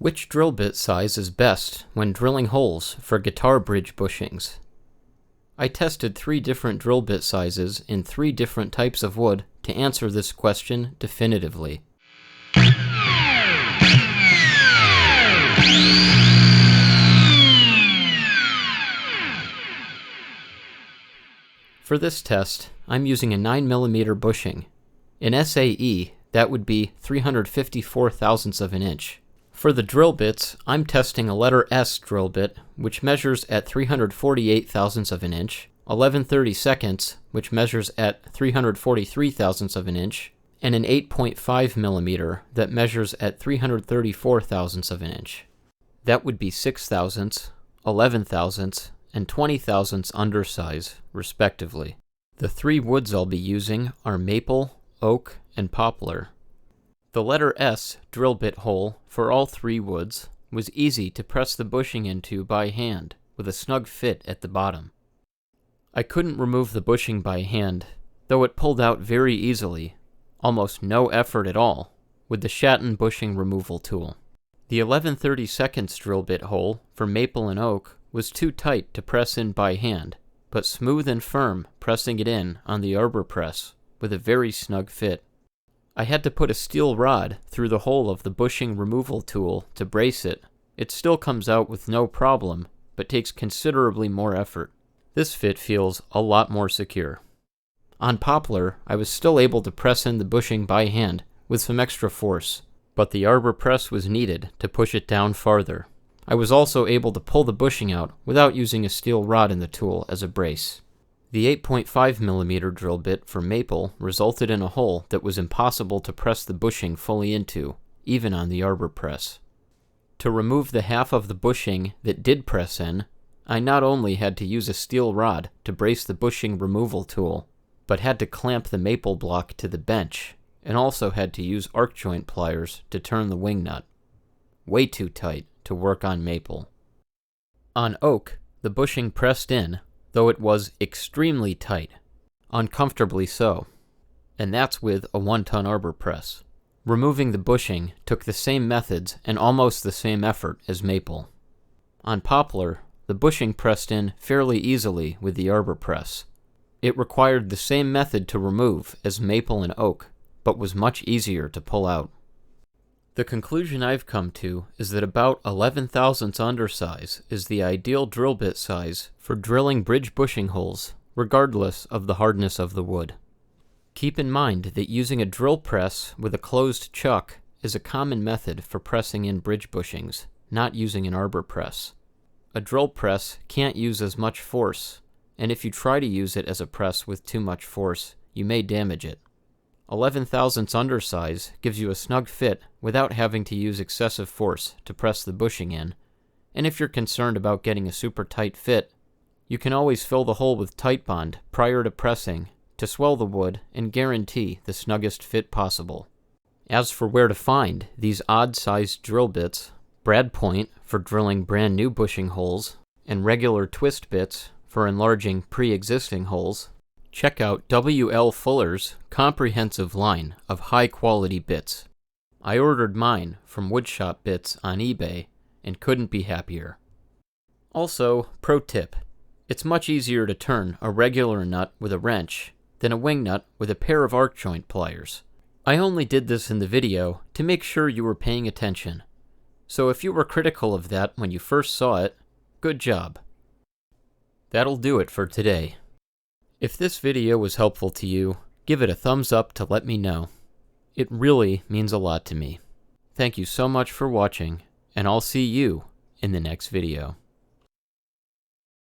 Which drill bit size is best when drilling holes for guitar bridge bushings? I tested 3 different drill bit sizes in 3 different types of wood to answer this question definitively. For this test, I'm using a 9mm bushing. In SAE, that would be 354 thousandths of an inch. For the drill bits, I'm testing a letter S drill bit, which measures at 348 thousandths of an inch, 11/32, which measures at 343 thousandths of an inch, and an 8.5mm that measures at 334 thousandths of an inch. That would be 6 thousandths, 11 thousandths, and 20 thousandths undersize, respectively. The 3 woods I'll be using are maple, oak, and poplar. The letter S drill bit hole for all 3 woods was easy to press the bushing into by hand with a snug fit at the bottom. I couldn't remove the bushing by hand, though it pulled out very easily, almost no effort at all, with the Schatten bushing removal tool. The 11/32 drill bit hole for maple and oak was too tight to press in by hand, but smooth and firm pressing it in on the arbor press with a very snug fit. I had to put a steel rod through the hole of the bushing removal tool to brace it. It still comes out with no problem, but takes considerably more effort. This fit feels a lot more secure. On poplar, I was still able to press in the bushing by hand with some extra force, but the arbor press was needed to push it down farther. I was also able to pull the bushing out without using a steel rod in the tool as a brace. The 8.5mm drill bit for maple resulted in a hole that was impossible to press the bushing fully into, even on the arbor press. To remove the half of the bushing that did press in, I not only had to use a steel rod to brace the bushing removal tool, but had to clamp the maple block to the bench, and also had to use arc joint pliers to turn the wing nut. Way too tight to work on maple. On oak, the bushing pressed in, though it was extremely tight, uncomfortably so, and that's with a 1-ton arbor press. Removing the bushing took the same methods and almost the same effort as maple. On poplar, the bushing pressed in fairly easily with the arbor press. It required the same method to remove as maple and oak, but was much easier to pull out. The conclusion I've come to is that about 11 thousandths undersize is the ideal drill bit size for drilling bridge bushing holes, regardless of the hardness of the wood. Keep in mind that using a drill press with a closed chuck is a common method for pressing in bridge bushings, not using an arbor press. A drill press can't use as much force, and if you try to use it as a press with too much force, you may damage it. 11 thousandths undersize gives you a snug fit without having to use excessive force to press the bushing in, and if you're concerned about getting a super tight fit, you can always fill the hole with Titebond prior to pressing to swell the wood and guarantee the snuggest fit possible. As for where to find these odd-sized drill bits, brad point for drilling brand new bushing holes, and regular twist bits for enlarging pre-existing holes, check out W.L. Fuller's comprehensive line of high-quality bits. I ordered mine from Woodshop Bits on eBay and couldn't be happier. Also, pro tip, it's much easier to turn a regular nut with a wrench than a wing nut with a pair of arc joint pliers. I only did this in the video to make sure you were paying attention. So if you were critical of that when you first saw it, good job. That'll do it for today. If this video was helpful to you, give it a thumbs up to let me know. It really means a lot to me. Thank you so much for watching, and I'll see you in the next video.